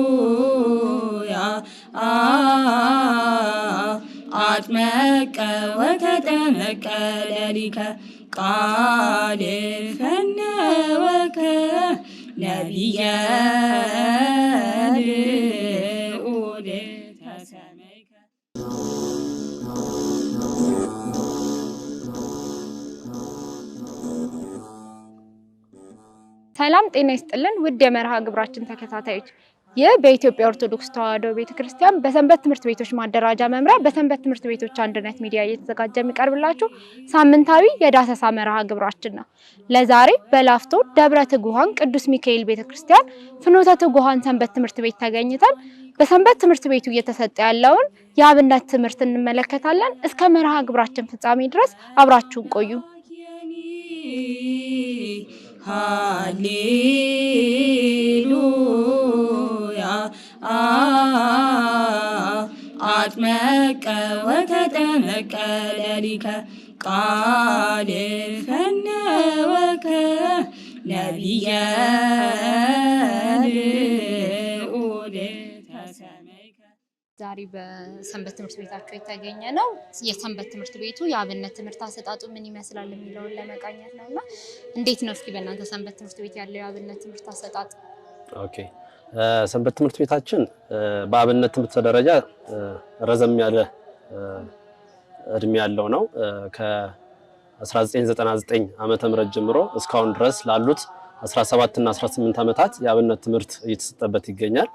ሃሌሉያ አጥመቀ ወተጠመቀ ለሊከ ቃል ፈነወከ ነቢየ ልዑል ተሰመይከ። ሰላም ጤና ይስጥልን ውድ የመርሃ ግብራችን ተከታታዮች፣ ይህ በኢትዮጵያ ኦርቶዶክስ ተዋሕዶ ቤተክርስቲያን በሰንበት ትምህርት ቤቶች ማደራጃ መምሪያ በሰንበት ትምህርት ቤቶች አንድነት ሚዲያ እየተዘጋጀ የሚቀርብላችሁ ሳምንታዊ የዳሰሳ መርሃ ግብራችን ነው። ለዛሬ በላፍቶ ደብረ ትጉሃን ቅዱስ ሚካኤል ቤተክርስቲያን ፍኖተ ትጉሃን ሰንበት ትምህርት ቤት ተገኝተን በሰንበት ትምህርት ቤቱ እየተሰጠ ያለውን የአብነት ትምህርት እንመለከታለን። እስከ መርሃ ግብራችን ፍጻሜ ድረስ አብራችሁን ቆዩ። ሃሌሉያ አጥመቀ ወተጠመቀ ለሊከ ቃል ፈነወከ ነቢየ ልዑል ተሰመይከ። ዛሬ በሰንበት ትምህርት ቤታችሁ የተገኘ ነው። የሰንበት ትምህርት ቤቱ የአብነት ትምህርት አሰጣጡ ምን ይመስላል የሚለውን ለመቃኘት ነውና እንዴት ነው እስኪ በእናንተ ሰንበት ትምህርት ቤት ያለው የአብነት ትምህርት አሰጣጥ? ኦኬ፣ ሰንበት ትምህርት ቤታችን በአብነት ትምህርት ደረጃ ረዘም ያለ እድሜ ያለው ነው። ከ1999 ዓመተ ምህረት ጀምሮ እስካሁን ድረስ ላሉት 17 እና 18 ዓመታት የአብነት ትምህርት እየተሰጠበት ይገኛል።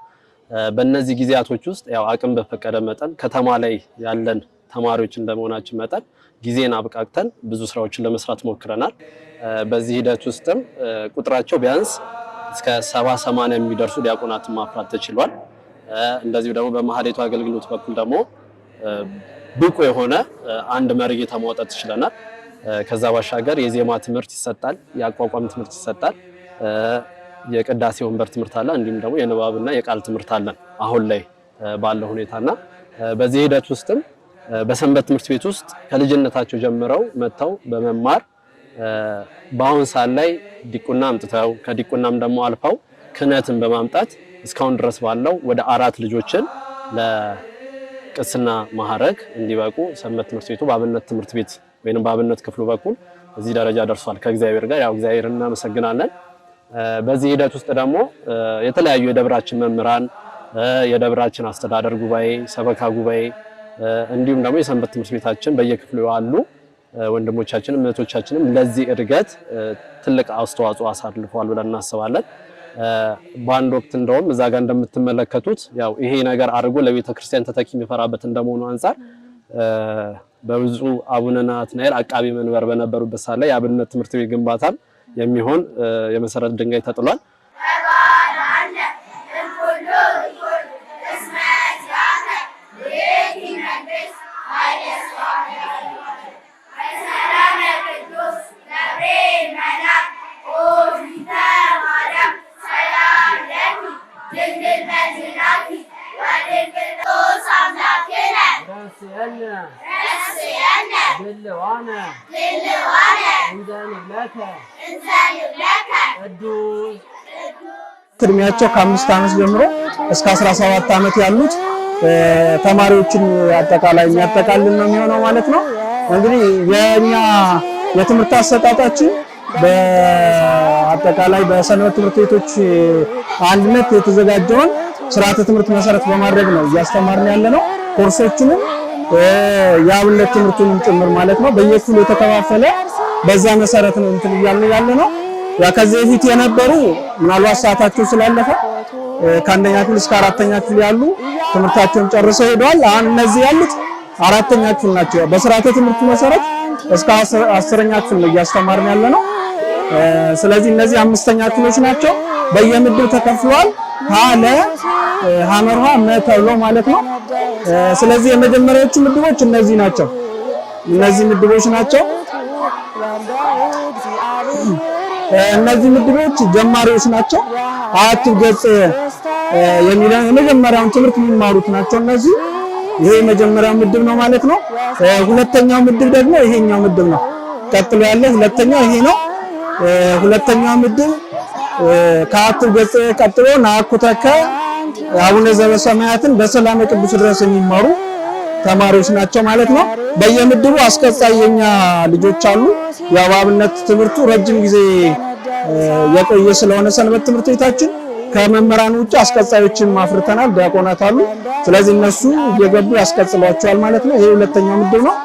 በእነዚህ ጊዜያቶች ውስጥ ያው አቅም በፈቀደ መጠን ከተማ ላይ ያለን ተማሪዎች እንደመሆናችን መጠን ጊዜን አብቃቅተን ብዙ ስራዎችን ለመስራት ሞክረናል። በዚህ ሂደት ውስጥም ቁጥራቸው ቢያንስ እስከ 70-80 የሚደርሱ ዲያቆናትን ማፍራት ተችሏል። እንደዚሁ ደግሞ በማህሌቱ አገልግሎት በኩል ደግሞ ብቁ የሆነ አንድ መሪጌታ ማውጣት ይችላል። ከዛ ባሻገር የዜማ ትምህርት ይሰጣል፣ የአቋቋም ትምህርት ይሰጣል፣ የቅዳሴ ወንበር ትምህርት አለ፣ እንዲሁም ደግሞ የንባብና የቃል ትምህርት አለ አሁን ላይ ባለው ሁኔታና በዚህ ሂደት ውስጥም በሰንበት ትምህርት ቤት ውስጥ ከልጅነታቸው ጀምረው መጥተው በመማር በአሁን ሰዓት ላይ ዲቁና አምጥተው ከዲቁናም ደግሞ አልፈው ክህነትን በማምጣት እስካሁን ድረስ ባለው ወደ 4 ልጆችን ለቅስና ማዕረግ እንዲበቁ ሰንበት ትምህርት ቤቱ በአብነት ትምህርት ቤት ወይንም በአብነት ክፍሉ በኩል እዚህ ደረጃ ደርሷል። ከእግዚአብሔር ጋር ያው እግዚአብሔርን እናመሰግናለን። በዚህ ሂደት ውስጥ ደግሞ የተለያዩ የደብራችን መምህራን፣ የደብራችን አስተዳደር ጉባኤ፣ ሰበካ ጉባኤ እንዲሁም ደግሞ የሰንበት ትምህርት ቤታችን በየክፍሉ ያሉ ወንድሞቻችንም እህቶቻችንም ለዚህ እድገት ትልቅ አስተዋጽኦ አሳልፈዋል ብለን እናስባለን። በአንድ ወቅት እንደውም እዛ ጋር እንደምትመለከቱት ያው ይሄ ነገር አድርጎ ለቤተ ክርስቲያን ተተኪ የሚፈራበት እንደመሆኑ አንፃር በብፁዕ አቡነ ናትናኤል አቃቤ መንበር በነበሩበት ሰዓት ላይ የአብነት ትምህርት ቤት ግንባታም የሚሆን የመሰረት ድንጋይ ተጥሏል። እድሜያቸው ከ5 ዓመት ጀምሮ እስከ 17 ዓመት ያሉት ተማሪዎችን አጠቃላይ የሚያጠቃልል ነው የሚሆነው ማለት ነው። እንግዲህ የኛ የትምህርት አሰጣጣችን በአጠቃላይ በሰንበት ትምህርት ቤቶች አንድነት የተዘጋጀውን ስርዓተ ትምህርት መሰረት በማድረግ ነው እያስተማርን ያለነው። ኮርሶቹንም የአብነት ትምህርቱንም ጭምር ማለት ነው በየክፍሉ የተከፋፈለ በዛ መሰረት ነው እንትን እያልን ያለነው። ያ ከዚህ በፊት የነበሩ ምናልባት ሰዓታቸው ስላለፈ ከአንደኛ ክፍል እስከ 4ኛ ክፍል ያሉ ትምህርታቸውን ጨርሰው ሄደዋል። አሁን እነዚህ ያሉት 4ኛ ክፍል ናቸው። በስርዓተ ትምህርቱ መሰረት እስከ 10ኛ ክፍል ነው እያስተማርን ያለነው። ስለዚህ እነዚህ 5ኛ ክፍሎች ናቸው። በየምድብ ተከፍለዋል። ሀለ ሐመርሃ መተብሎ ማለት ነው። ስለዚህ የመጀመሪያዎቹ ምድቦች እነዚህ ናቸው። እነዚህ ምድቦች ናቸው። እነዚህ ምድቦች ጀማሪዎች ናቸው። አያቱ ገጽ የሚለው የመጀመሪያውን ትምህርት የሚማሩት ናቸው። እነዚህ ይሄ የመጀመሪያው ምድብ ነው ማለት ነው። ሁለተኛው ምድብ ደግሞ ይሄኛው ምድብ ነው። ቀጥሎ ያለው ሁለተኛው ይሄ ነው። ሁለተኛው ምድብ ከአቱ ገጽ ቀጥሎ ናኩተከ አቡነ ዘበሰማያትን በሰላም ቅዱስ ድረስ የሚማሩ ተማሪዎች ናቸው ማለት ነው። በየምድቡ አስቀጻይ የኛ ልጆች አሉ። የአብነት ትምህርቱ ረጅም ጊዜ የቆየ ስለሆነ ሰንበት ትምህርት ቤታችን ከመምህራን ውጭ አስቀጻዮችን ማፍርተናል። ዲያቆናት አሉ። ስለዚህ እነሱ እየገቡ ያስቀጽሏቸዋል ማለት ነው። ይሄ ሁለተኛው ምድብ ነው።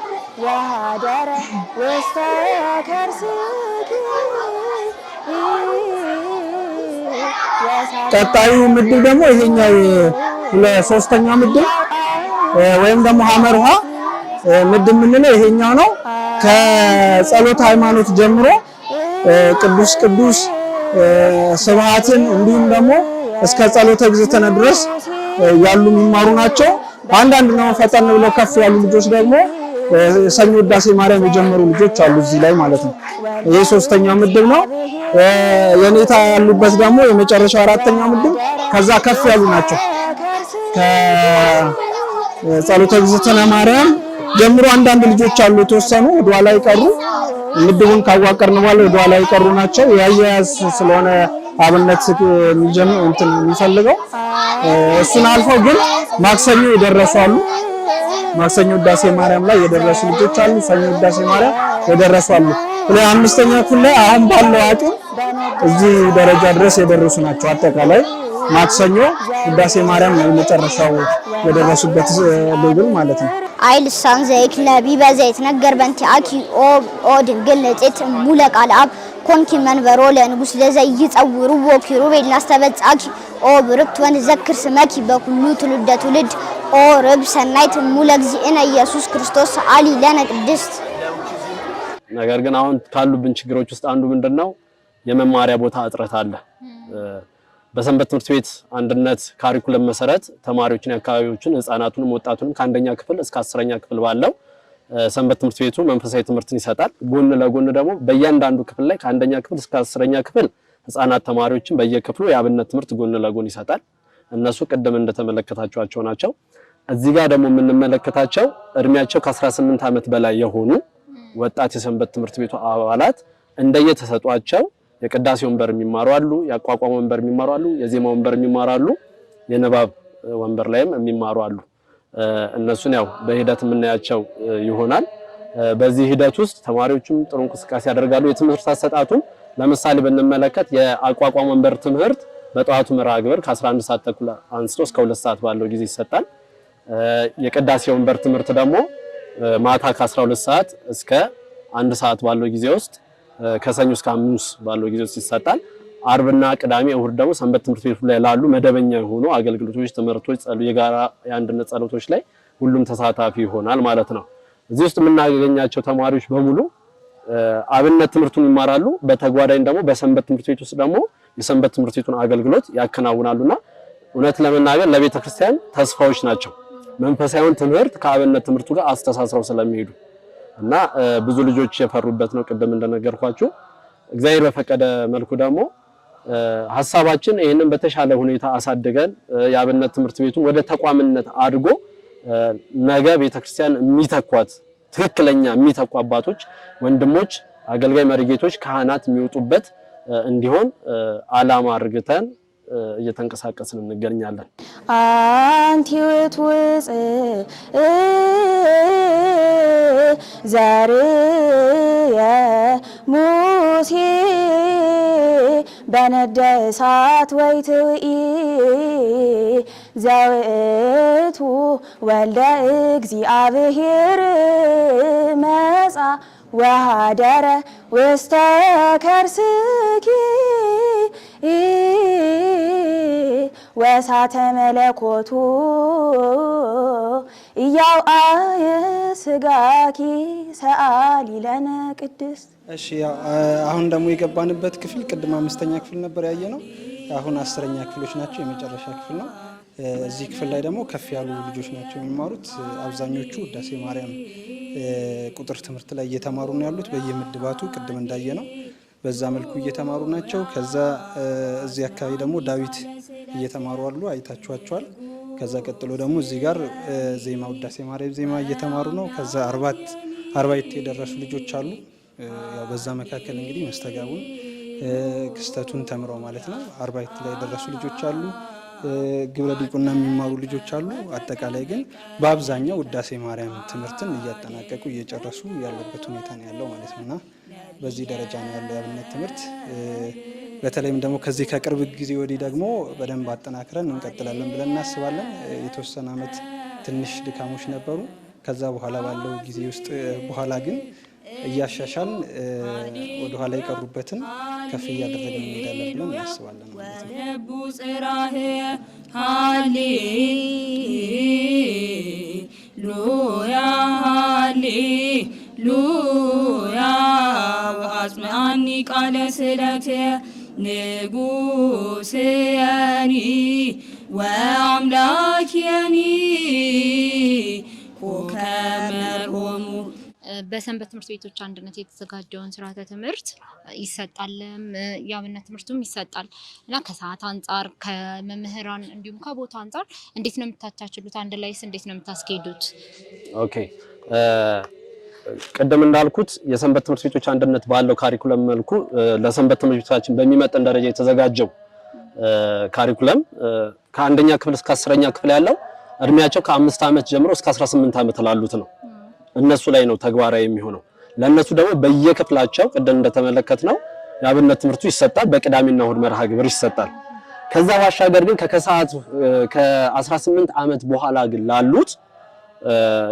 ቀጣዩ ምድብ ደግሞ ይሄኛው ሶስተኛው ምድብ ወይም ደግሞ ሐመር ውሃ ምድብ የምንለው ይሄኛው ነው። ከጸሎት ሃይማኖት ጀምሮ ቅዱስ ቅዱስ ስብሐትን እንዲሁም ደግሞ እስከ ጸሎተ እግዝእትነ ድረስ ያሉ የሚማሩ ናቸው። አንዳንድ ነው ፈጠን ብለው ከፍ ያሉ ልጆች ደግሞ ሰኞ ውዳሴ ማርያም የጀመሩ ልጆች አሉ እዚህ ላይ ማለት ነው። ይሄ ሶስተኛው ምድብ ነው። የኔታ ያሉበት ደግሞ የመጨረሻው አራተኛው ምድብ ከዛ ከፍ ያሉ ናቸው። ከጸሎተ እግዝእትነ ማርያም ጀምሮ አንዳንድ ልጆች አሉ የተወሰኑ ወደኋላ ይቀሩ ምድቡን ካዋቀርን በኋላ ወደኋላ ይቀሩ ናቸው። ያያያዝ ስለሆነ አብነት የሚፈልገው እሱን አልፈው ግን ማክሰኞ የደረሱ አሉ። ማክሰኞ ውዳሴ ማርያም ላይ የደረሱ ልጆች አሉ። ሰኞ ውዳሴ ማርያም የደረሱ አሉ። አምስተኛ ክፍል ላይ አሁን ባለው አቅም እዚህ ደረጃ ድረስ የደረሱ ናቸው። አጠቃላይ ማክሰኞ ውዳሴ ማርያም ነው መጨረሻው የደረሱበት ሌቭል ማለት ነው። አይል ሳን ዘይክ ለቢ በዘይት ነገር በንቲ አኪ ኦ ድንግል ለጽት ሙለ ቃል አብ ኮንኪ መንበሮ ለንጉስ ለዘይ ይጸውሩ ወኪሩ ቤላስተበጻኪ ኦ ብርክት ወን ዘክር ስመኪ በኩሉ ትውልደ ትውልድ ኦ ረብ ሰናይት ሙለ እግዚእነ ኢየሱስ ክርስቶስ አሊ ለነ ቅድስት። ነገር ግን አሁን ካሉብን ችግሮች ውስጥ አንዱ ምንድነው የመማሪያ ቦታ እጥረት አለ። በሰንበት ትምህርት ቤት አንድነት ካሪኩለም መሰረት ተማሪዎችን ያካባቢዎችን ህፃናቱንም ወጣቱንም ከአንደኛ ክፍል እስከ 10ኛ ክፍል ባለው ሰንበት ትምህርት ቤቱ መንፈሳዊ ትምህርትን ይሰጣል። ጎን ለጎን ደግሞ በእያንዳንዱ ክፍል ላይ ከአንደኛ ክፍል እስከ 10ኛ ክፍል ህፃናት ተማሪዎችን በየክፍሉ የአብነት ትምህርት ጎን ለጎን ይሰጣል። እነሱ ቅድም እንደተመለከታችኋቸው ናቸው። እዚህ ጋር ደግሞ የምንመለከታቸው እድሜያቸው ከ18 ዓመት በላይ የሆኑ ወጣት የሰንበት ትምህርት ቤቱ አባላት እንደየተሰጧቸው የቅዳሴ ወንበር የሚማሩ አሉ፣ የአቋቋም ወንበር የሚማሩ አሉ፣ የዜማ ወንበር የሚማሩ አሉ፣ የንባብ ወንበር ላይም የሚማሩ አሉ። እነሱን ያው በሂደት የምናያቸው ይሆናል። በዚህ ሂደት ውስጥ ተማሪዎችም ጥሩ እንቅስቃሴ ያደርጋሉ። የትምህርት አሰጣጡም ለምሳሌ ብንመለከት የአቋቋም ወንበር ትምህርት በጠዋቱ መርሃ ግብር ከ11 ሰዓት ተኩል አንስቶ እስከ 2 ሰዓት ባለው ጊዜ ይሰጣል። የቅዳሴ ወንበር ትምህርት ደግሞ ማታ ከ12 ሰዓት እስከ 1 ሰዓት ባለው ጊዜ ውስጥ ከሰኞ እስከ ሐሙስ ባለው ጊዜ ውስጥ ይሰጣል። አርብና ቅዳሜ እሁድ ደግሞ ሰንበት ትምህርት ቤቱ ላይ ላሉ መደበኛ የሆኑ አገልግሎቶች፣ ትምህርቶች፣ የጋራ የአንድነት ጸሎቶች ላይ ሁሉም ተሳታፊ ይሆናል ማለት ነው። እዚህ ውስጥ የምናገኛቸው ተማሪዎች በሙሉ አብነት ትምህርቱን ይማራሉ። በተጓዳኝ ደግሞ በሰንበት ትምህርት ቤት ውስጥ ደግሞ የሰንበት ትምህርት ቤቱን አገልግሎት ያከናውናሉና እውነት ለመናገር ለቤተ ክርስቲያን ተስፋዎች ናቸው። መንፈሳዊውን ትምህርት ከአብነት ትምህርቱ ጋር አስተሳስረው ስለሚሄዱ እና ብዙ ልጆች የፈሩበት ነው። ቅድም እንደነገርኳችሁ እግዚአብሔር በፈቀደ መልኩ ደግሞ ሐሳባችን ይሄንን በተሻለ ሁኔታ አሳድገን የአብነት ትምህርት ቤቱን ወደ ተቋምነት አድጎ ነገ ቤተክርስቲያን የሚተኳት ትክክለኛ የሚተኩ አባቶች፣ ወንድሞች፣ አገልጋይ መሪጌቶች፣ ካህናት የሚወጡበት እንዲሆን ዓላማ አድርገን እየተንቀሳቀስን እንገኛለን። አንቲ ውእቱ ዘርየ ሙሴ በነደ እሳት ወይትውኢ ዘውእቱ ወልደ እግዚአብሔር መጻ ወሃደረ ውስተ ከርስኪ ወሳተ መለኮቱ ኢያውአየ ስጋኪ ሰአሊ ለነ ቅድስት። እሺ አሁን ደግሞ የገባንበት ክፍል ቅድም 5ኛ ክፍል ነበር ያየነው። አሁን 10ኛ ክፍሎች ናቸው፣ የመጨረሻ ክፍል ነው። እዚህ ክፍል ላይ ደግሞ ከፍ ያሉ ልጆች ናቸው የሚማሩት። አብዛኞቹ ውዳሴ ማርያም ቁጥር ትምህርት ላይ እየተማሩ ነው ያሉት። በየምድባቱ ቅድም እንዳየነው በዛ መልኩ እየተማሩ ናቸው። ከዛ እዚህ አካባቢ ደግሞ ዳዊት እየተማሩ አሉ፣ አይታችኋቸዋል። ከዛ ቀጥሎ ደግሞ እዚህ ጋር ዜማ ውዳሴ ማርያም ዜማ እየተማሩ ነው። ከዛ አርባዕት የደረሱ ልጆች አሉ። ያው በዛ መካከል እንግዲህ መስተጋቡን ክስተቱን ተምረው ማለት ነው። አርባዕት ላይ የደረሱ ልጆች አሉ፣ ግብረ ዲቁና የሚማሩ ልጆች አሉ። አጠቃላይ ግን በአብዛኛው ውዳሴ ማርያም ትምህርትን እያጠናቀቁ እየጨረሱ ያለበት ሁኔታ ነው ያለው ማለት ነውና በዚህ ደረጃ ነው ያለው የአብነት ትምህርት። በተለይም ደግሞ ከዚህ ከቅርብ ጊዜ ወዲህ ደግሞ በደንብ አጠናክረን እንቀጥላለን ብለን እናስባለን። የተወሰነ ዓመት ትንሽ ድካሞች ነበሩ። ከዛ በኋላ ባለው ጊዜ ውስጥ በኋላ ግን እያሻሻል ወደ ኋላ የቀሩበትን ከፍ እያደረግን እንሄዳለን ብለን እናስባለን ማለት ነው። ሃሌሉያ ሃሌሉያ ወአጽምዓኒ ቃለ ስእለቴ ንጉሥየኒ ወአምላክየኒ ኮከመርሆሙ። በሰንበት ትምህርት ቤቶች አንድነት የተዘጋጀውን ስርዓተ ትምህርት ይሰጣልም የአብነት ትምህርቱም ይሰጣል እና ከሰዓት አንጻር ከመምህራን እንዲሁም ከቦታ አንጻር እንዴት ነው የምታቻችሉት? አንድ ላይስ እንዴት ነው የምታስኬዱት? ኦኬ ቀደም እንዳልኩት የሰንበት ትምህርት ቤቶች አንድነት ባለው ካሪኩለም መልኩ ለሰንበት ትምህርት ቤቶቻችን በሚመጥን ደረጃ የተዘጋጀው ካሪኩለም ከአንደኛ ክፍል እስከ 10ኛ ክፍል ያለው እድሜያቸው ከ5 ዓመት ጀምሮ እስከ 18 ዓመት ላሉት ነው። እነሱ ላይ ነው ተግባራዊ የሚሆነው። ለነሱ ደግሞ በየክፍላቸው ቀደም እንደተመለከትነው የአብነት ትምህርቱ ይሰጣል። በቅዳሜና እሁድ መርሃ ግብር ይሰጣል። ከዛ ባሻገር ግን ከከሰዓት ከ18 ዓመት በኋላ ግን ላሉት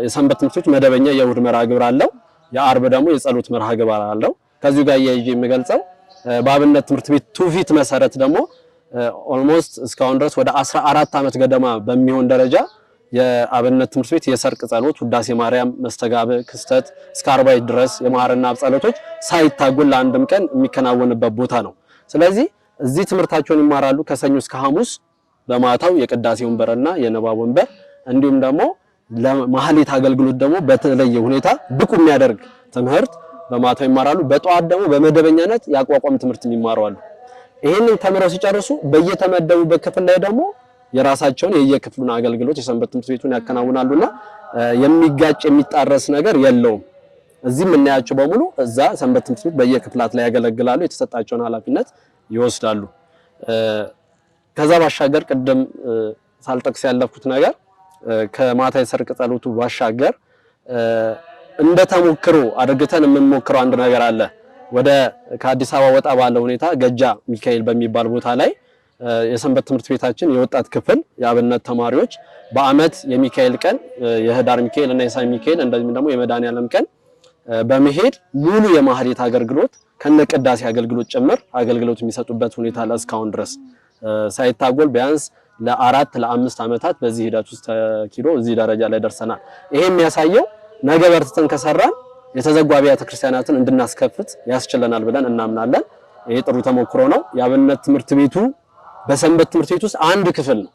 የሰንበት ትምህርቶች መደበኛ የእሁድ መርሃ ግብር አለው። የአርብ ደግሞ የጸሎት መርሃ ግብር አለው። ከዚሁ ጋር ያይዤ የሚገልጸው በአብነት ትምህርት ቤት ትውፊት መሰረት ደግሞ ኦልሞስት እስካሁን ድረስ ወደ 14 ዓመት ገደማ በሚሆን ደረጃ የአብነት ትምህርት ቤት የሰርቅ ጸሎት፣ ውዳሴ ማርያም፣ መስተጋብእ፣ ክስተት እስከ 40 ድረስ የመሐርና አብ ጸሎቶች ሳይታጎል ለአንድም ቀን የሚከናወንበት ቦታ ነው። ስለዚህ እዚህ ትምህርታቸውን ይማራሉ ከሰኞ እስከ ሐሙስ። በማታው የቅዳሴ ወንበርና የንባብ ወንበር እንዲሁም ደግሞ ለማህሌት አገልግሎት ደግሞ በተለየ ሁኔታ ብቁ የሚያደርግ ትምህርት በማታው ይማራሉ። በጠዋት ደግሞ በመደበኛነት ያቋቋም ትምህርት ይማራሉ። ይሄንን ተምረው ሲጨርሱ በየተመደቡበት ክፍል ላይ ደግሞ የራሳቸውን የየክፍሉን አገልግሎት የሰንበት ትምህርት ቤቱን ያከናውናሉና የሚጋጭ የሚጣረስ ነገር የለውም። እዚህ የምናያቸው በሙሉ እዛ ሰንበት ትምህርት ቤት በየክፍላት ላይ ያገለግላሉ፣ የተሰጣቸውን ኃላፊነት ይወስዳሉ። ከዛ ባሻገር ቅድም ሳልጠቅስ ያለፍኩት ነገር ከማታ የሰርቅ ጸሎቱ ባሻገር እንደ ተሞክሮ አድርገን የምንሞክረው አንድ ነገር አለ። ወደ ከአዲስ አበባ ወጣ ባለ ሁኔታ ገጃ ሚካኤል በሚባል ቦታ ላይ የሰንበት ትምህርት ቤታችን የወጣት ክፍል የአብነት ተማሪዎች በአመት የሚካኤል ቀን የህዳር ሚካኤል እና የሳይ ሚካኤል እንደዚህም ደግሞ የመድኃኔዓለም ቀን በመሄድ ሙሉ የማህሌት አገልግሎት ከነቅዳሴ አገልግሎት ጭምር አገልግሎት የሚሰጡበት ሁኔታ አለ። እስካሁን ድረስ ሳይታጎል ቢያንስ ለ4 ለ5 ዓመታት በዚህ ሂደት ውስጥ ተኪዶ እዚህ ደረጃ ላይ ደርሰናል። ይሄ የሚያሳየው ነገ በርትተን ከሰራን የተዘጉ አብያተ ክርስቲያናትን እንድናስከፍት ያስችለናል ብለን እናምናለን። ይሄ ጥሩ ተሞክሮ ነው። የአብነት ትምህርት ቤቱ በሰንበት ትምህርት ቤት ውስጥ አንድ ክፍል ነው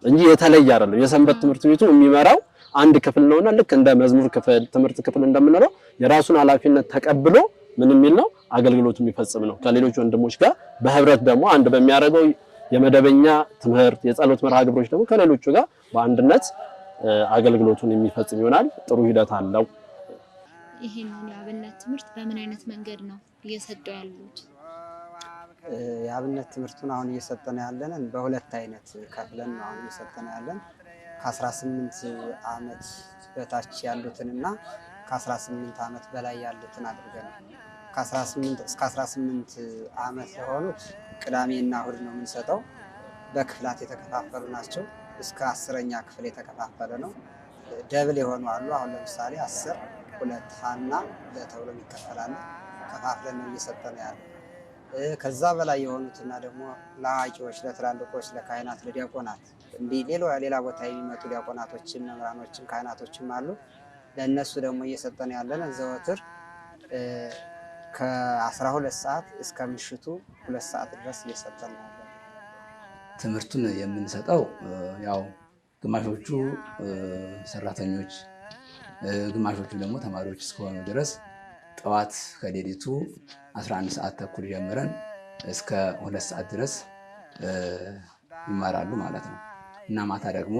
እንጂ የተለየ አይደለም። የሰንበት ትምህርት ቤቱ የሚመራው አንድ ክፍል ነውና ልክ እንደ መዝሙር ክፍል፣ ትምህርት ክፍል እንደምንለው የራሱን ኃላፊነት ተቀብሎ ምን የሚል ነው አገልግሎቱ የሚፈጽም ነው። ከሌሎች ወንድሞች ጋር በህብረት ደግሞ አንድ በሚያደርገው የመደበኛ ትምህርት የጸሎት መርሃ ግብሮች ደግሞ ከሌሎቹ ጋር በአንድነት አገልግሎቱን የሚፈጽም ይሆናል። ጥሩ ሂደት አለው። ይሄንን የአብነት ትምህርት በምን አይነት መንገድ ነው እየሰጡ ያሉት? የአብነት ትምህርቱን አሁን እየሰጠነ ያለንን በሁለት አይነት ከፍለን አሁን እየሰጠነ ያለን ከ18 ዓመት በታች ያሉትንና ከ18 ዓመት በላይ ያሉትን አድርገን ከ18 እስከ 18 ዓመት ለሆኑት ቅዳሜና እሁድ ነው የምንሰጠው። በክፍላት የተከፋፈሉ ናቸው። እስከ 10ኛ ክፍል የተከፋፈለ ነው። ደብል የሆኑ አሉ። አሁን ለምሳሌ 10 2 ሀና ለተብሎ ይከፈላል። ከፋፍለን ነው እየሰጠነ ያለ። ከዛ በላይ የሆኑትና ደግሞ ለአዋቂዎች፣ ለትላልቆች፣ ለካህናት፣ ለዲያቆናት እንዲህ ሌላ ቦታ የሚመጡ ዲያቆናቶችም መምህራኖችም ካህናቶችም አሉ። ለእነሱ ደግሞ እየሰጠነ ያለን ዘወትር ከ12 ሰዓት እስከ ምሽቱ 2 ሰዓት ድረስ እየሰጠነ ያለን። ትምህርቱን የምንሰጠው ያው ግማሾቹ ሰራተኞች ግማሾቹ ደግሞ ተማሪዎች እስከሆኑ ድረስ ጠዋት ከሌሊቱ 11 ሰዓት ተኩል ጀምረን እስከ 2 ሰዓት ድረስ ይማራሉ ማለት ነው እና ማታ ደግሞ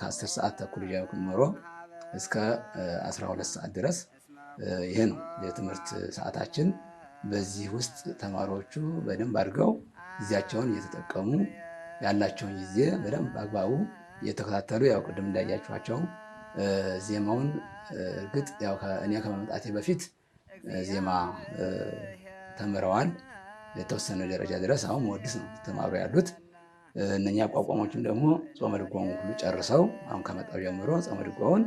ከ10 ሰዓት ተኩል ጀምሮ እስከ 12 ሰዓት ድረስ ይሄ ነው የትምህርት ሰዓታችን። በዚህ ውስጥ ተማሪዎቹ በደንብ አድርገው ጊዜያቸውን እየተጠቀሙ ያላቸውን ጊዜ በደንብ አግባቡ እየተከታተሉ ያው ቅድም እንዳያችኋቸው ዜማውን እርግጥ ያው እኔ ከመምጣቴ በፊት ዜማ ተምረዋል የተወሰነ ደረጃ ድረስ። አሁን መወድስ ነው ተማሩ ያሉት። እነኛ አቋቋሞችም ደግሞ ጾመ ድጓውን ሁሉ ጨርሰው አሁን ከመጣው ጀምሮ ጾመ ድጓውን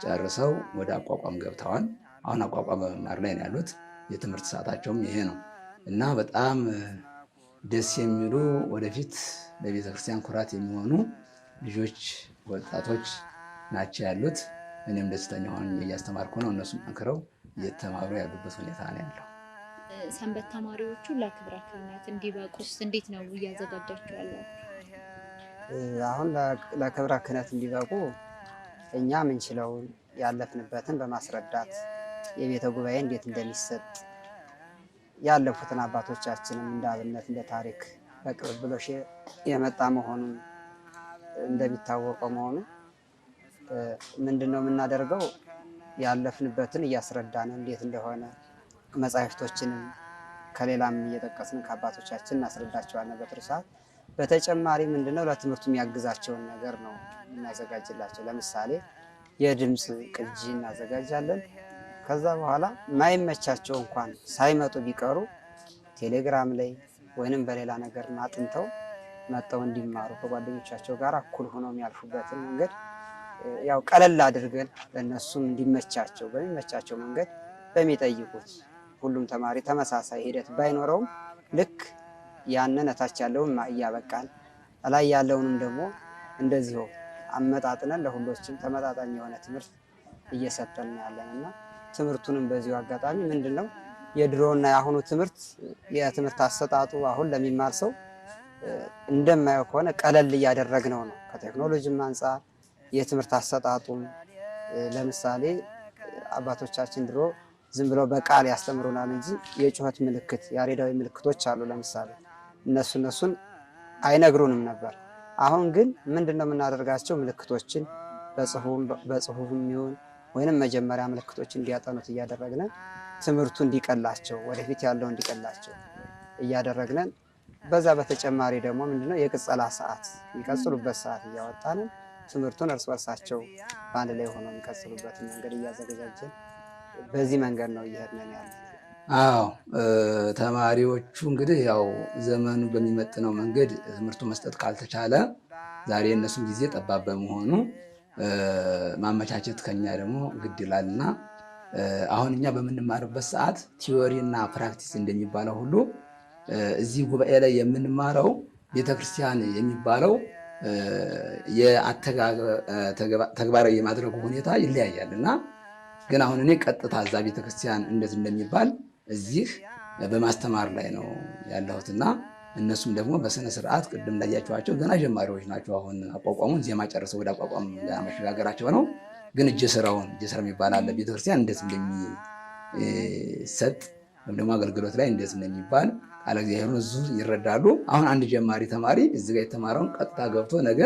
ጨርሰው ወደ አቋቋም ገብተዋል። አሁን አቋቋም በመማር ላይ ነው ያሉት። የትምህርት ሰዓታቸውም ይሄ ነው እና በጣም ደስ የሚሉ ወደፊት ለቤተክርስቲያን ኩራት የሚሆኑ ልጆች ወጣቶች ናቸው ያሉት። እኔም ደስተኛ ሆኜ እያስተማርኩ ነው። እነሱም ጠንክረው እየተማሩ ያሉበት ሁኔታ ነው ያለው። ሰንበት ተማሪዎቹ ለክብረ ክህነት እንዲበቁስ እንዴት ነው እያዘጋጃችሁ ያላችሁ? አሁን ለክብረ ክህነት እንዲበቁ እኛ ምንችለውን ያለፍንበትን በማስረዳት የቤተ ጉባኤ እንዴት እንደሚሰጥ ያለፉትን አባቶቻችንም እንደ አብነት እንደ ታሪክ በቅብብሎሽ የመጣ መሆኑን እንደሚታወቀው መሆኑ ምንድነው የምናደርገው ያለፍንበትን እያስረዳን እንዴት እንደሆነ መጻሕፍቶችንም ከሌላም እየጠቀስን ከአባቶቻችን እናስረዳቸዋለን በትርሳት። በተጨማሪ ምንድነው ለትምህርቱ የሚያግዛቸውን ነገር ነው እናዘጋጅላቸው። ለምሳሌ የድምፅ ቅጂ እናዘጋጃለን። ከዛ በኋላ ማይመቻቸው እንኳን ሳይመጡ ቢቀሩ ቴሌግራም ላይ ወይንም በሌላ ነገር አጥንተው መጥተው እንዲማሩ ከጓደኞቻቸው ጋር እኩል ሆነው የሚያልፉበትን መንገድ ያው ቀለል አድርገን ለነሱም እንዲመቻቸው በሚመቻቸው መንገድ በሚጠይቁት ሁሉም ተማሪ ተመሳሳይ ሂደት ባይኖረውም ልክ ያንን እታች ያለውን እያበቃን ላይ ያለውንም ደግሞ እንደዚሁ አመጣጥነን ለሁሎችም ተመጣጣኝ የሆነ ትምህርት እየሰጠን ያለንና ትምህርቱንም በዚሁ አጋጣሚ ምንድነው የድሮና የአሁኑ ትምህርት የትምህርት አሰጣጡ አሁን ለሚማር ሰው እንደማየው ከሆነ ቀለል እያደረግነው ነው። ከቴክኖሎጂም አንፃር የትምህርት አሰጣጡም ለምሳሌ አባቶቻችን ድሮ ዝም ብለው በቃል ያስተምሩናል እንጂ የጩኸት ምልክት ያሬዳዊ ምልክቶች አሉ። ለምሳሌ እነሱን አይነግሩንም ነበር። አሁን ግን ምንድነው የምናደርጋቸው ምልክቶችን በጽሁፍም ይሁን ወይንም መጀመሪያ ምልክቶችን እንዲያጠኑት እያደረግን ትምህርቱ እንዲቀላቸው ወደፊት ያለው እንዲቀላቸው እያደረግን በዛ በተጨማሪ ደግሞ ምንድነው የቅጸላ ሰዓት የሚቀጽሉበት ሰዓት እያወጣን ትምህርቱን እርስ በርሳቸው በአንድ ላይ ሆነው የሚቀጽሉበትን መንገድ እያዘጋጀን በዚህ መንገድ ነው እየሄድን ያለን። አዎ ተማሪዎቹ እንግዲህ ያው ዘመኑ በሚመጥነው መንገድ ትምህርቱ መስጠት ካልተቻለ ዛሬ እነሱም ጊዜ ጠባብ በመሆኑ ማመቻቸት ከኛ ደግሞ ግድ ይላልና አሁን እኛ በምንማርበት ሰዓት ቲዮሪ እና ፕራክቲስ እንደሚባለው ሁሉ እዚህ ጉባኤ ላይ የምንማረው ቤተክርስቲያን የሚባለው ተግባራዊ የማድረጉ ሁኔታ ይለያያል እና ግን አሁን እኔ ቀጥታ እዛ ቤተክርስቲያን እንደዚህ እንደሚባል እዚህ በማስተማር ላይ ነው ያለሁትና እነሱም ደግሞ በስነ ስርዓት ቅድም እንዳያችኋቸው ገና ጀማሪዎች ናቸው። አሁን አቋቋሙን ዜማ ጨርሰው ወደ አቋቋም መሸጋገራቸው ነው። ግን እጀ ስራ የሚባል አለ ቤተክርስቲያን እንደዚህ እንደሚሰጥ ወይም ደግሞ አገልግሎት ላይ እንደዚህ እንደሚባል ቃለ እግዚአብሔርን እዙ ይረዳሉ። አሁን አንድ ጀማሪ ተማሪ እዚህ ጋር የተማረውን ቀጥታ ገብቶ ነገ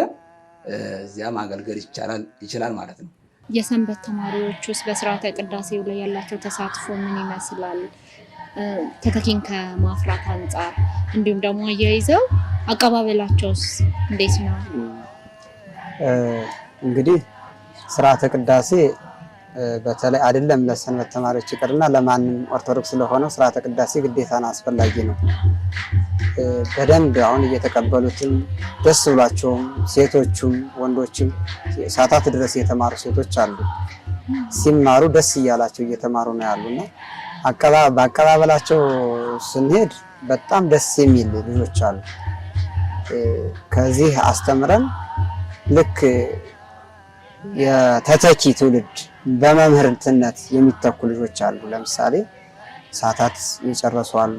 እዚያ ማገልገል ይችላል ማለት ነው። የሰንበት ተማሪዎች ውስጥ በስርዓተ ቅዳሴው ላይ ያላቸው ተሳትፎ ምን ይመስላል? ተተኪን ከማፍራት አንጻር እንዲሁም ደግሞ አያይዘው አቀባበላቸውስ እንዴት ነው? እንግዲህ ስርዓተ ቅዳሴ በተለይ አይደለም ለሰንበት ተማሪዎች ይቅርና ለማንም ኦርቶዶክስ ስለሆነው ስርዓተ ቅዳሴ ግዴታና አስፈላጊ ነው። በደንብ አሁን እየተቀበሉትም ደስ ብሏቸውም ሴቶቹም ወንዶችም ሰዓታት ድረስ የተማሩ ሴቶች አሉ። ሲማሩ ደስ እያላቸው እየተማሩ ነው ያሉና በአቀባበላቸው ስንሄድ በጣም ደስ የሚል ልጆች አሉ። ከዚህ አስተምረን ልክ የተተኪ ትውልድ በመምህርትነት የሚተኩ ልጆች አሉ። ለምሳሌ ሰዓታት የጨረሱ አሉ።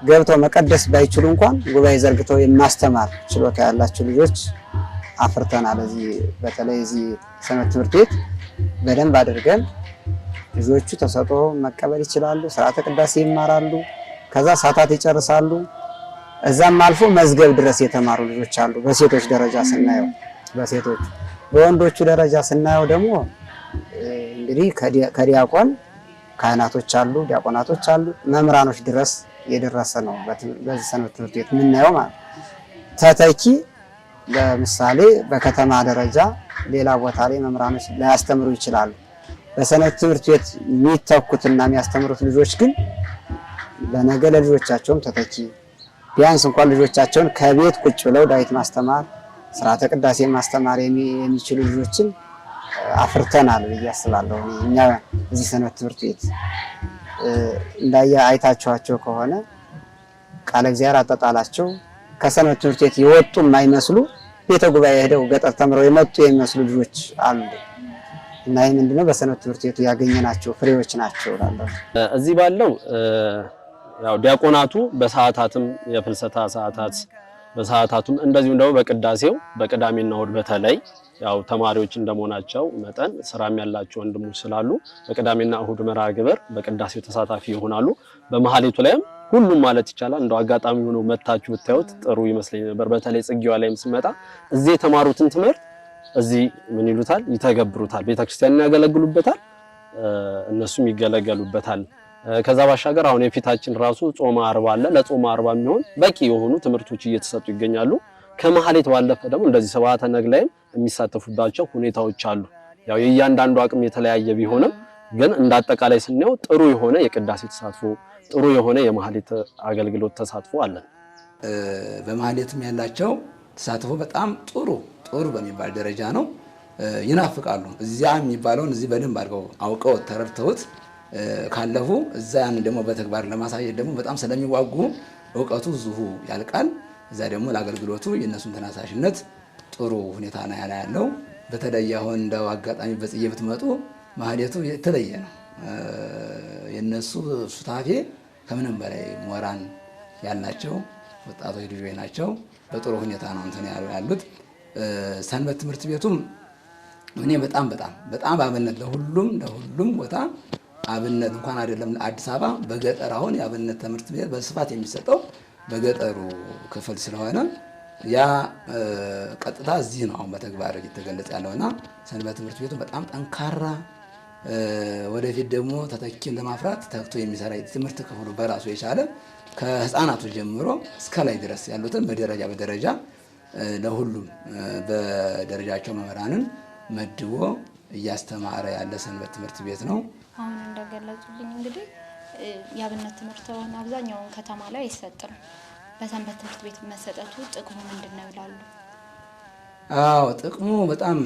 ገብተው መቀደስ ባይችሉ እንኳን ጉባኤ ዘርግተው የማስተማር ችሎታ ያላቸው ልጆች አፍርተናል። በተለይ እዚህ ሰንበት ትምህርት ቤት በደንብ አድርገን ልጆቹ ተሰጥኦ መቀበል ይችላሉ። ስርዓተ ቅዳሴ ይማራሉ። ከዛ ሰዓታት ይጨርሳሉ። እዛም አልፎ መዝገብ ድረስ የተማሩ ልጆች አሉ። በሴቶች ደረጃ ስናየው በወንዶቹ ደረጃ ስናየው ደግሞ እንግዲህ ከዲያቆን ካህናቶች አሉ፣ ዲያቆናቶች አሉ፣ መምህራኖች ድረስ የደረሰ ነው። በዚህ ሰንበት ትምህርት ቤት የምናየው ማለት ተተኪ ለምሳሌ በከተማ ደረጃ ሌላ ቦታ ላይ መምህራኖች ላያስተምሩ ይችላሉ። በሰንበት ትምህርት ቤት የሚተኩትና የሚያስተምሩት ልጆች ግን ለነገ ለልጆቻቸውም ተተኪ ቢያንስ እንኳን ልጆቻቸውን ከቤት ቁጭ ብለው ዳዊት ማስተማር፣ ስርዓተ ቅዳሴ ማስተማር የሚችሉ ልጆችን አፍርተናል ብዬ አስባለሁ። እኛ እዚህ ሰንበት ትምህርት ቤት አይታችኋቸው ከሆነ ቃለ እግዚአብሔር አጠጣላቸው ከሰንበት ትምህርት ቤት የወጡ የማይመስሉ ቤተ ጉባኤ ሄደው ገጠር ተምረው የመጡ የሚመስሉ ልጆች አሉ። እና ይህ ምንድነው በሰንበት ትምህርት ቤቱ ያገኘናቸው ፍሬዎች ናቸው እላለሁ። እዚህ ባለው ያው ዲያቆናቱ በሰዓታትም የፍልሰታ ሰዓታት በሰዓታቱም እንደዚሁም ደግሞ በቅዳሴው በቅዳሜና እሑድ በተለይ ያው ተማሪዎች እንደመሆናቸው መጠን ስራም ያላቸው ወንድሞች ስላሉ በቅዳሜና እሑድ መርሃ ግብር በቅዳሴው ተሳታፊ ይሆናሉ። በመሐሌቱ ላይም ሁሉም ማለት ይቻላል እንደው አጋጣሚ ሆኖ መታችሁ ብታዩት ጥሩ ይመስለኝ ነበር። በተለይ ጽጌዋ ላይም ስመጣ እዚህ የተማሩትን ትምህርት እዚህ ምን ይሉታል ይተገብሩታል፣ ቤተክርስቲያንን ያገለግሉበታል፣ እነሱም ይገለገሉበታል። ከዛ ባሻገር አሁን የፊታችን ራሱ ጾመ ዓርብ አለ። ለጾመ ዓርብ የሚሆን በቂ የሆኑ ትምህርቶች እየተሰጡ ይገኛሉ። ከመሐሌት ባለፈ ደግሞ እንደዚህ ስብዓተ ነግ ላይም የሚሳተፉባቸው ሁኔታዎች አሉ። ያው የእያንዳንዱ አቅም የተለያየ ቢሆንም ግን እንዳጠቃላይ ስናየው ጥሩ የሆነ የቅዳሴ ተሳትፎ፣ ጥሩ የሆነ የመሐሌት አገልግሎት ተሳትፎ አለን። በመሐሌትም ያላቸው ተሳትፎ በጣም ጥሩ በሚባል ደረጃ ነው። ይናፍቃሉ። እዚያ የሚባለውን እዚህ በደንብ አድርገው አውቀው ተረድተውት ካለፉ እዛ ያን ደግሞ በተግባር ለማሳየት ደግሞ በጣም ስለሚዋጉ እውቀቱ እዚሁ ያልቃል። እዛ ደግሞ ለአገልግሎቱ የእነሱን ተነሳሽነት ጥሩ ሁኔታ ነው ያለው። በተለይ አሁን እንደው አጋጣሚ በጽጌ ብትመጡ መሐሌቱ የተለየ ነው። የነሱ ሱታፌ ከምንም በላይ ሞራን ያላቸው ወጣቶች ልጆች ናቸው። በጥሩ ሁኔታ ነው እንትን ያሉት። ሰንበት ትምህርት ቤቱም እኔ በጣም አብነት ለሁሉም ቦታ አብነት እንኳን አይደለም አዲስ አበባ በገጠር አሁን የአብነት ትምህርት ቤት በስፋት የሚሰጠው በገጠሩ ክፍል ስለሆነ ያ ቀጥታ እዚህ ነው አሁን በተግባር እየተገለጸ ያለውና ሰንበት ትምህርት ቤቱ በጣም ጠንካራ ወደፊት ደግሞ ተተኪን ለማፍራት ተግቶ የሚሰራ ትምህርት ክፍሉ በራሱ የቻለ ከህፃናቱ ጀምሮ እስከ ላይ ድረስ ያሉትን በደረጃ ለሁሉም በደረጃቸው መምህራንን መድቦ እያስተማረ ያለ ሰንበት ትምህርት ቤት ነው። አሁን እንደገለጹልኝ እንግዲህ የአብነት ትምህርት አሁን አብዛኛውን ከተማ ላይ አይሰጥም። በሰንበት ትምህርት ቤት መሰጠቱ ጥቅሙ ምንድን ነው ይላሉ? አዎ ጥቅሙ በጣም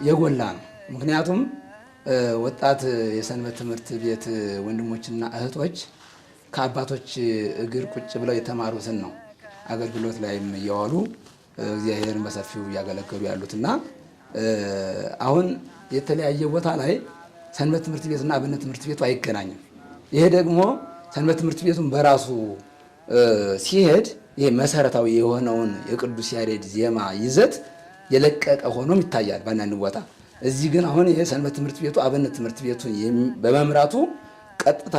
የጎላ ነው። ምክንያቱም ወጣት የሰንበት ትምህርት ቤት ወንድሞችና እህቶች ከአባቶች እግር ቁጭ ብለው የተማሩትን ነው አገልግሎት ላይም እየዋሉ እግዚአብሔርን በሰፊው እያገለገሉ ያሉትና አሁን የተለያየ ቦታ ላይ ሰንበት ትምህርት ቤትና አብነት ትምህርት ቤቱ አይገናኝም። ይሄ ደግሞ ሰንበት ትምህርት ቤቱን በራሱ ሲሄድ ይሄ መሰረታዊ የሆነውን የቅዱስ ያሬድ ዜማ ይዘት የለቀቀ ሆኖም ይታያል በአንዳንድ ቦታ። እዚህ ግን አሁን ይሄ ሰንበት ትምህርት ቤቱ አብነት ትምህርት ቤቱን በመምራቱ ቀጥታ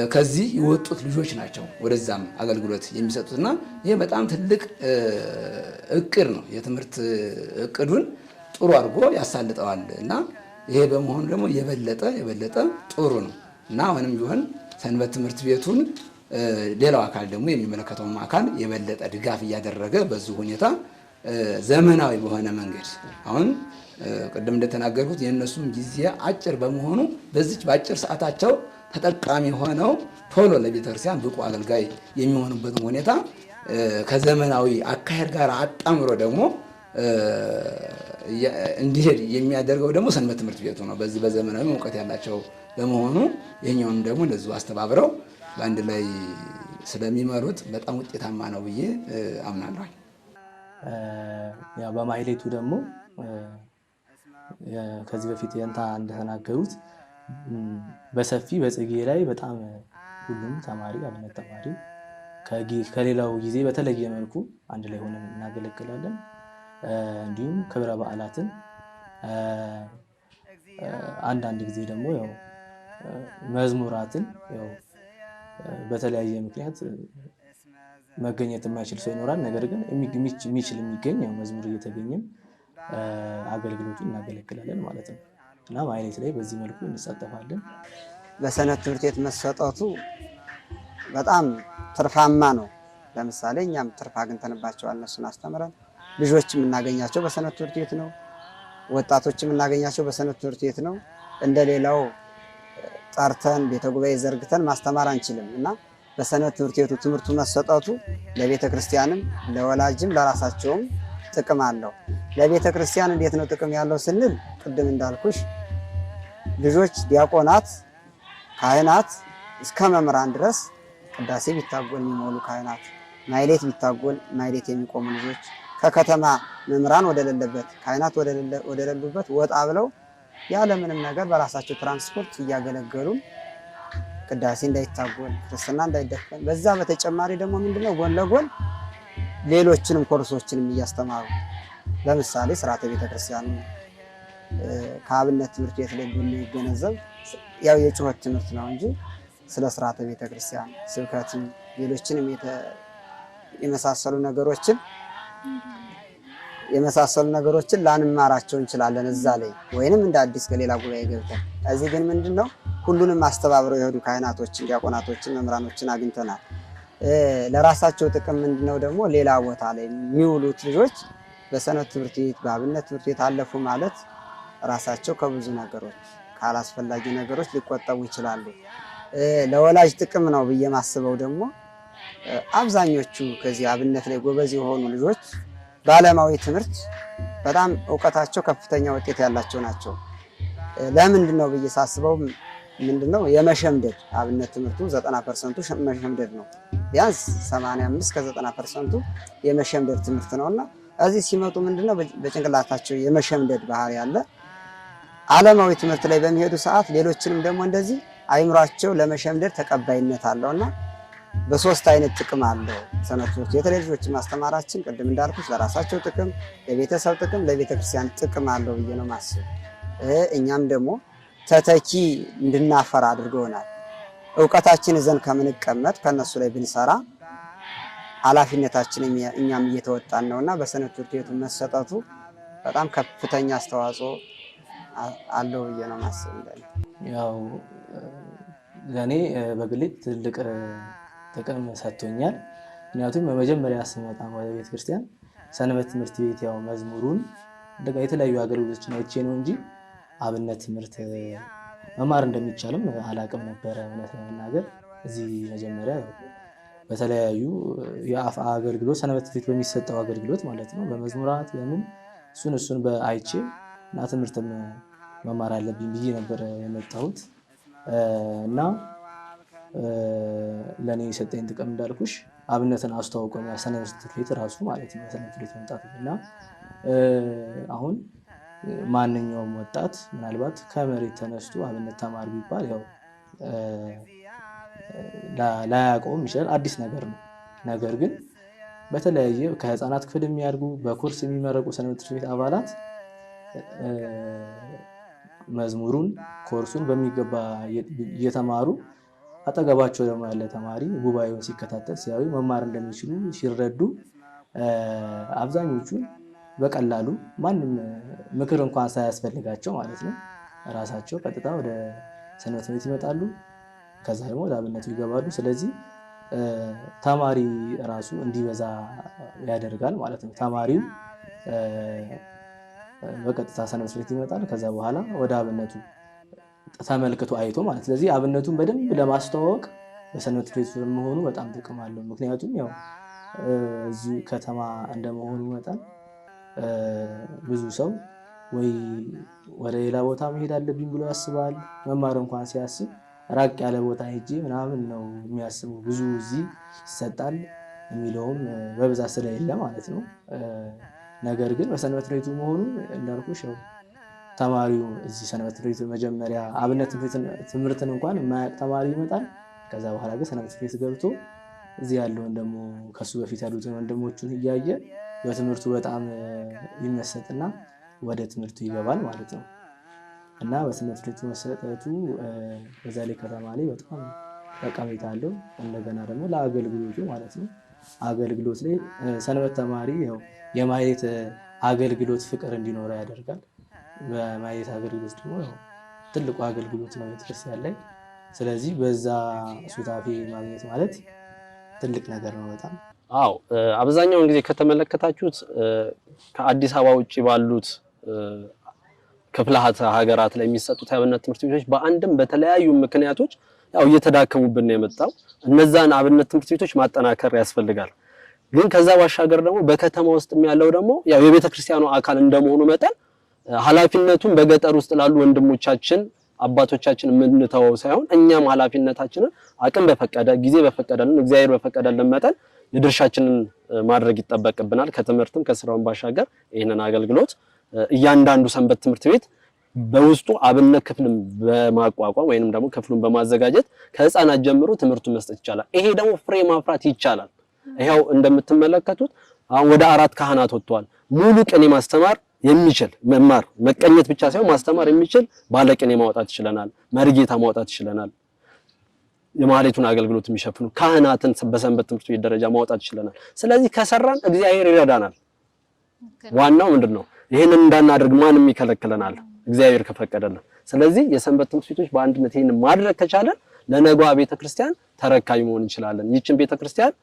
ከዚህ የወጡት ልጆች ናቸው ወደዛም አገልግሎት የሚሰጡትና ይሄ በጣም ትልቅ እቅድ ነው። የትምህርት እቅዱን ጥሩ አድርጎ ያሳልጠዋል እና ይሄ በመሆኑ ደግሞ የበለጠ ጥሩ ነው እና አሁንም ቢሆን ሰንበት ትምህርት ቤቱን ሌላው አካል ደግሞ የሚመለከተውም አካል የበለጠ ድጋፍ እያደረገ በዚህ ሁኔታ ዘመናዊ በሆነ መንገድ አሁን ቅድም እንደተናገርኩት የእነሱም ጊዜ አጭር በመሆኑ በዚች በአጭር ሰዓታቸው ተጠቃሚ ሆነው ቶሎ ለቤተክርስቲያን ብቁ አገልጋይ የሚሆኑበትን ሁኔታ ከዘመናዊ አካሄድ ጋር አጣምሮ ደግሞ እንዲሄድ የሚያደርገው ደግሞ ሰንበት ትምህርት ቤቱ ነው። በዚህ በዘመናዊ እውቀት ያላቸው በመሆኑ ይህኛውንም ደግሞ እንደዚሁ አስተባብረው በአንድ ላይ ስለሚመሩት በጣም ውጤታማ ነው ብዬ አምናለሁ። ያው በማህሌቱ ደግሞ ከዚህ በፊት የንታ እንደተናገሩት በሰፊ በጽጌ ላይ በጣም ሁሉም ተማሪ አብነት ተማሪ ከሌላው ጊዜ በተለየ መልኩ አንድ ላይ ሆነን እናገለግላለን። እንዲሁም ክብረ በዓላትን አንዳንድ ጊዜ ደግሞ ያው መዝሙራትን ያው በተለያየ ምክንያት መገኘት የማይችል ሰው ይኖራል። ነገር ግን የሚገኝ ያው መዝሙር እየተገኘም አገልግሎቱን እናገለግላለን ማለት ነው እና ማህሌት ላይ በዚህ መልኩ እንሳተፋለን። በሰንበት ትምህርት ቤት መሰጠቱ በጣም ትርፋማ ነው። ለምሳሌ እኛም ትርፍ አግኝተንባቸዋል። እነሱን አስተምረን ልጆች የምናገኛቸው በሰንበት ትምህርት ቤት ነው። ወጣቶች የምናገኛቸው በሰንበት ትምህርት ቤት ነው። እንደሌላው ጠርተን ቤተ ጉባኤ ዘርግተን ማስተማር አንችልም እና በሰንበት ትምህርት ቤቱ ትምህርቱ መሰጠቱ ለቤተ ክርስቲያንም ለወላጅም ለራሳቸውም ጥቅም አለው። ለቤተ ክርስቲያን እንዴት ነው ጥቅም ያለው ስንል ቅድም እንዳልኩሽ ልጆች ዲያቆናት፣ ካህናት እስከ መምህራን ድረስ ቅዳሴ ቢታጎል የሚሞሉ ካህናት፣ ማይሌት ቢታጎል ማይሌት የሚቆሙ ልጆች ከከተማ መምህራን ወደሌለበት ካህናት ወደሌሉበት ወጣ ብለው ያለምንም ነገር በራሳቸው ትራንስፖርት እያገለገሉ ቅዳሴ እንዳይታጎል ክርስትና እንዳይደፈን፣ በዛ በተጨማሪ ደግሞ ምንድነው ጎን ለጎን ሌሎችንም ኮርሶችንም እያስተማሩ ለምሳሌ ስርዓተ ቤተክርስቲያን ከአብነት ትምህርት ቤት ላይ ብንገነዘብ ያው የጩኸት ትምህርት ነው እንጂ ስለ ስርዓተ ቤተክርስቲያን ስብከትም ሌሎችንም የመሳሰሉ ነገሮችን ላንማራቸው እንችላለን እዛ ላይ ወይንም እንደ አዲስ ከሌላ ጉባኤ ገብተን። እዚህ ግን ምንድነው ሁሉንም አስተባብረው የሄዱ ካህናቶችን፣ ዲያቆናቶችን፣ መምህራኖችን አግኝተናል። ለራሳቸው ጥቅም ምንድነው ደግሞ ሌላ ቦታ ላይ የሚውሉት ልጆች በሰንበት ትምህርት ቤት በአብነት ትምህርት ቤት አለፉ ማለት ራሳቸው ከብዙ ነገሮች ካላስፈላጊ ነገሮች ሊቆጠቡ ይችላሉ። ለወላጅ ጥቅም ነው ብዬ ማስበው ደግሞ አብዛኞቹ ከዚህ አብነት ላይ ጎበዝ የሆኑ ልጆች በዓለማዊ ትምህርት በጣም እውቀታቸው ከፍተኛ ውጤት ያላቸው ናቸው። ለምንድነው ብዬ ሳስበው ምንድነው የመሸምደድ አብነት ትምህርቱ 90% መሸምደድ ነው። ቢያንስ 85 ከ90% የመሸምደድ ትምህርት ነውና እዚህ ሲመጡ ምንድነው በጭንቅላታቸው የመሸምደድ ባህሪ ያለ ዓለማዊ ትምህርት ላይ በሚሄዱ ሰዓት ሌሎችንም ደግሞ እንደዚህ አይምሯቸው ለመሸምደድ ተቀባይነት አለውና በሶስት አይነት ጥቅም አለው ሰንበት ትምህርት ቤት ልጆችን ማስተማራችን ቅድም እንዳልኩት ለራሳቸው ጥቅም፣ ለቤተሰብ ጥቅም፣ ለቤተክርስቲያን ጥቅም አለው ብዬ ነው ማስብ። እኛም ደግሞ ተተኪ እንድናፈራ አድርገውናል። እውቀታችን ይዘን ከምንቀመጥ ከነሱ ላይ ብንሰራ ኃላፊነታችን እኛም እየተወጣን ነውና በሰንበት ትምህርት ቤቱ መሰጠቱ በጣም ከፍተኛ አስተዋጽኦ አለው ብዬ ነው ማስብ። ያው ለኔ በግሌ ትልቅ ጥቅም ሰጥቶኛል። ምክንያቱም በመጀመሪያ ስመጣ ወደ ቤተክርስቲያን ሰንበት ትምህርት ቤት ያው መዝሙሩን እንደገና የተለያዩ አገልግሎቶችን አይቼ ነው እንጂ አብነት ትምህርት መማር እንደሚቻልም አላቅም ነበረ። እውነት ለመናገር እዚህ መጀመሪያ በተለያዩ የአፍ አገልግሎት ሰንበት ትምህርት ቤት በሚሰጠው አገልግሎት ማለት ነው በመዝሙራት በምን እሱን በአይቼ እና ትምህርትም መማር አለብኝ ብዬ ነበር የመጣሁት እና ለኔ የሰጠኝ ጥቅም እንዳልኩሽ አብነትን አስተዋውቆኛል ሰንበት ትምህርት ቤት ራሱ ማለት ነው። ሰንበት ትምህርት ቤት መምጣት እና አሁን ማንኛውም ወጣት ምናልባት ከመሬት ተነስቶ አብነት ተማር ቢባል ያው ላያውቀውም ይችላል፣ አዲስ ነገር ነው። ነገር ግን በተለያየ ከህፃናት ክፍል የሚያድጉ በኮርስ የሚመረቁ ሰንበት ትምህርት ቤት አባላት መዝሙሩን ኮርሱን በሚገባ እየተማሩ አጠገባቸው ደግሞ ያለ ተማሪ ጉባኤውን ሲከታተል ሲያዩ መማር እንደሚችሉ ሲረዱ አብዛኞቹ በቀላሉ ማንም ምክር እንኳን ሳያስፈልጋቸው ማለት ነው ራሳቸው ቀጥታ ወደ ሰንበት ትምህርት ይመጣሉ። ከዛ ደግሞ ወደ አብነቱ ይገባሉ። ስለዚህ ተማሪ ራሱ እንዲበዛ ያደርጋል ማለት ነው። ተማሪው በቀጥታ ሰንበት ትምህርት ይመጣል። ከዛ በኋላ ወደ አብነቱ ተመልክቶ አይቶ ማለት። ስለዚህ አብነቱን በደንብ ለማስተዋወቅ በሰንበት ትምህርት ቤት መሆኑ በጣም ጥቅም አለው። ምክንያቱም ያው እዚህ ከተማ እንደመሆኑ መጠን ብዙ ሰው ወይ ወደ ሌላ ቦታ መሄድ አለብኝ ብሎ ያስባል። መማር እንኳን ሲያስብ ራቅ ያለ ቦታ ሄጄ ምናምን ነው የሚያስበው። ብዙ እዚህ ይሰጣል የሚለውም በብዛት ስለሌለ ማለት ነው። ነገር ግን በሰንበት ትምህርት ቤቱ መሆኑ እንዳልኩሽ ያው ተማሪው እዚህ ሰንበት ትምህርት ቤት መጀመሪያ አብነት ትምህርትን እንኳን የማያውቅ ተማሪ ይመጣል። ከዛ በኋላ ግን ሰንበት ትምህርት ቤት ገብቶ እዚህ ያለውን ደግሞ ከሱ በፊት ያሉትን ወንድሞቹን እያየ በትምህርቱ በጣም ይመሰጥና ወደ ትምህርቱ ይገባል ማለት ነው። እና በሰንበት ትምህርት ቤቱ መሰጠቱ በዛ ላይ ከተማ ላይ በጣም ጠቀሜታ አለው። እንደገና ደግሞ ለአገልግሎቱ ማለት ነው አገልግሎት ላይ ሰንበት ተማሪ ያው የማየት አገልግሎት ፍቅር እንዲኖረው ያደርጋል። በማየት አገልግሎት ደግሞ ያው ትልቁ አገልግሎት ነው ቤተክርስቲያን ላይ። ስለዚህ በዛ ሱታፌ ማግኘት ማለት ትልቅ ነገር ነው በጣም። አዎ አብዛኛውን ጊዜ ከተመለከታችሁት ከአዲስ አበባ ውጪ ባሉት ክፍለ ሀገራት ላይ የሚሰጡት አብነት ትምህርት ቤቶች በአንድም በተለያዩ ምክንያቶች ያው እየተዳከሙብን ነው የመጣው። እነዛን አብነት ትምህርት ቤቶች ማጠናከር ያስፈልጋል። ግን ከዛ ባሻገር ደግሞ በከተማ ውስጥ ያለው ደግሞ ያው የቤተክርስቲያኑ አካል እንደመሆኑ መጠን ኃላፊነቱን በገጠር ውስጥ ላሉ ወንድሞቻችን አባቶቻችን የምንተወው ሳይሆን እኛም ኃላፊነታችንን አቅም በፈቀደ ጊዜ በፈቀደልን እግዚአብሔር በፈቀደልን መጠን የድርሻችንን ማድረግ ይጠበቅብናል። ከትምህርትም ከስራውን ባሻገር ይሄንን አገልግሎት እያንዳንዱ ሰንበት ትምህርት ቤት በውስጡ አብነት ክፍልን በማቋቋም ወይንም ደግሞ ክፍሉን በማዘጋጀት ከህፃናት ጀምሮ ትምህርቱን መስጠት ይቻላል። ይሄ ደግሞ ፍሬ ማፍራት ይቻላል። ይሄው እንደምትመለከቱት አሁን ወደ 4 ካህናት ወጥተዋል። ሙሉ ቅኔ ማስተማር የሚችል መማር መቀኘት ብቻ ሳይሆን ማስተማር የሚችል ባለቅኔ ማውጣት ይችላል። መርጌታ ማውጣት ይችላል። የማህሌቱን አገልግሎት የሚሸፍኑ ካህናትን በሰንበት ትምህርት ቤት ደረጃ ማውጣት ይችላል። ስለዚህ ከሰራን እግዚአብሔር ይረዳናል። ዋናው ምንድነው? ይሄንን እንዳናደርግ ማንም ይከለክለናል? እግዚአብሔር ከፈቀደልን። ስለዚህ የሰንበት ትምህርት ቤቶች በአንድነት ይሄን ማድረግ ከቻለን ለነገዋ ቤተክርስቲያን ተረካቢ መሆን እንችላለን። ይህችን ቤተክርስቲያን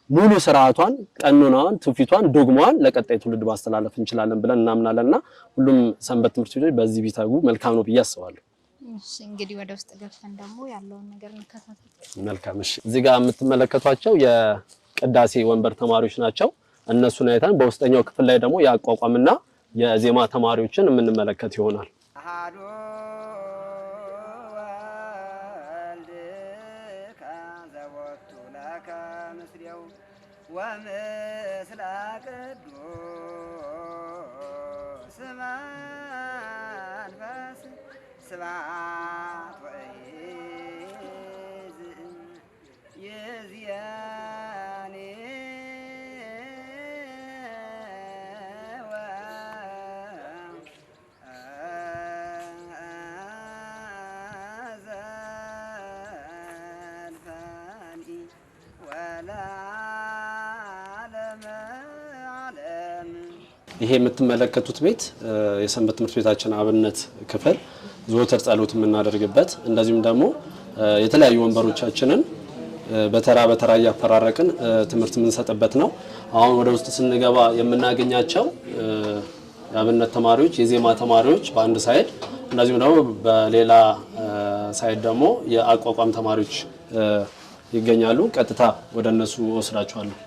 ሙሉ ስርዓቷን፣ ቀኖናዋን፣ ትውፊቷን፣ ዶግማዋን ለቀጣይ ትውልድ ማስተላለፍ እንችላለን ብለን እናምናለንና ሁሉም ሰንበት ትምህርት ቤቶች በዚህ ቢተጉ መልካም ነው ብዬ አስባለሁ። እሺ እንግዲህ ወደ ውስጥ ገብተን ደግሞ ያለውን ነገር እንከታተል። መልካም። እሺ እዚህ ጋር የምትመለከቷቸው የቅዳሴ ወንበር ተማሪዎች ናቸው። እነሱን አይተን በውስጠኛው ክፍል ላይ ደግሞ የአቋቋምና የዜማ ተማሪዎችን የምንመለከት ይሆናል። ይሄ የምትመለከቱት ቤት የሰንበት ትምህርት ቤታችን አብነት ክፍል ዘወትር ጸሎት የምናደርግበት እንደዚሁም ደግሞ የተለያዩ ወንበሮቻችንን በተራ በተራ ያፈራረቅን ትምህርት የምንሰጥበት ነው። አሁን ወደ ውስጥ ስንገባ የምናገኛቸው የአብነት ተማሪዎች፣ የዜማ ተማሪዎች በአንድ ሳይድ እንደዚሁም ደግሞ በሌላ ሳይድ ደግሞ የአቋቋም ተማሪዎች ይገኛሉ። ቀጥታ ወደ እነሱ ወስዳቸዋለሁ።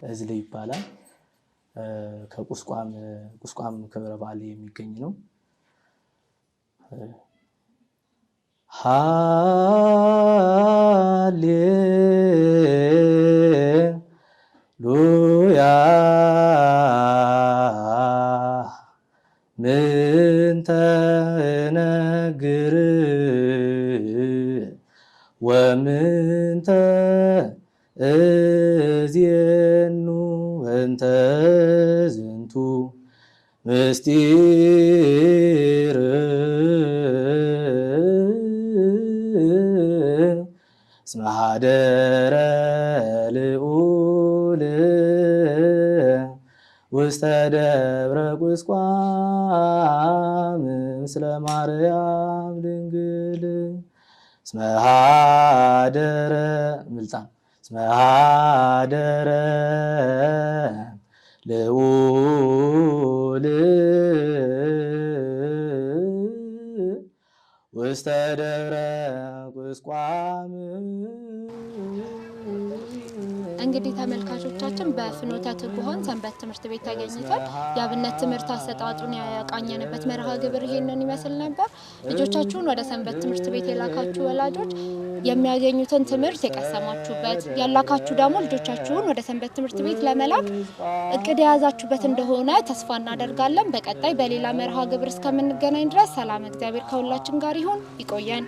እዚህ ላይ ይባላል። ከቁስቋም ክብረ በዓል የሚገኝ ነው። ሃሌሉያ ምንተ ነግር ወምንተ እዜኑ እንተ ዝንቱ ምስጢር እስመ ኀደረ ልዑል ውስተ ደብረ ቁስቋም ምስለ ማርያም ድንግል እስመ ኀደረ ምልጣን እስመ ኀደረ ልዑል ውስተ ደብረ ቁስቋም። እንግዲህ ተመልካቾቻችን በፍኖተ ትጉሃን ሰንበት ትምህርት ቤት ተገኝተን የአብነት ትምህርት አሰጣጡን ያቃኘንበት መርሃ ግብር ይሄንን ይመስል ነበር። ልጆቻችሁን ወደ ሰንበት ትምህርት ቤት የላካችሁ ወላጆች የሚያገኙትን ትምህርት የቀሰማችሁበት ያላካችሁ ደግሞ ልጆቻችሁን ወደ ሰንበት ትምህርት ቤት ለመላክ እቅድ የያዛችሁበት እንደሆነ ተስፋ እናደርጋለን። በቀጣይ በሌላ መርሃ ግብር እስከምንገናኝ ድረስ ሰላም እግዚአብሔር ከሁላችን ጋር ይሁን። ይቆየን።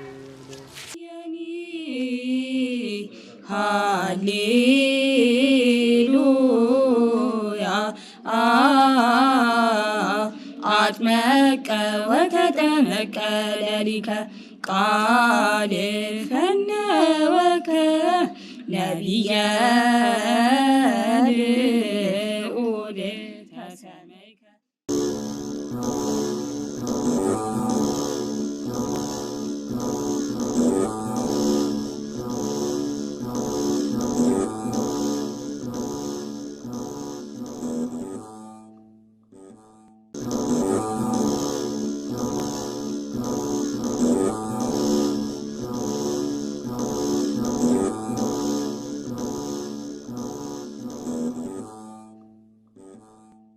ሃሌሉያ አጥመቀ ወተጠመቀ ለሊከ ቃል ፈነወከ ነቢየ ልዑል ተሰመይከ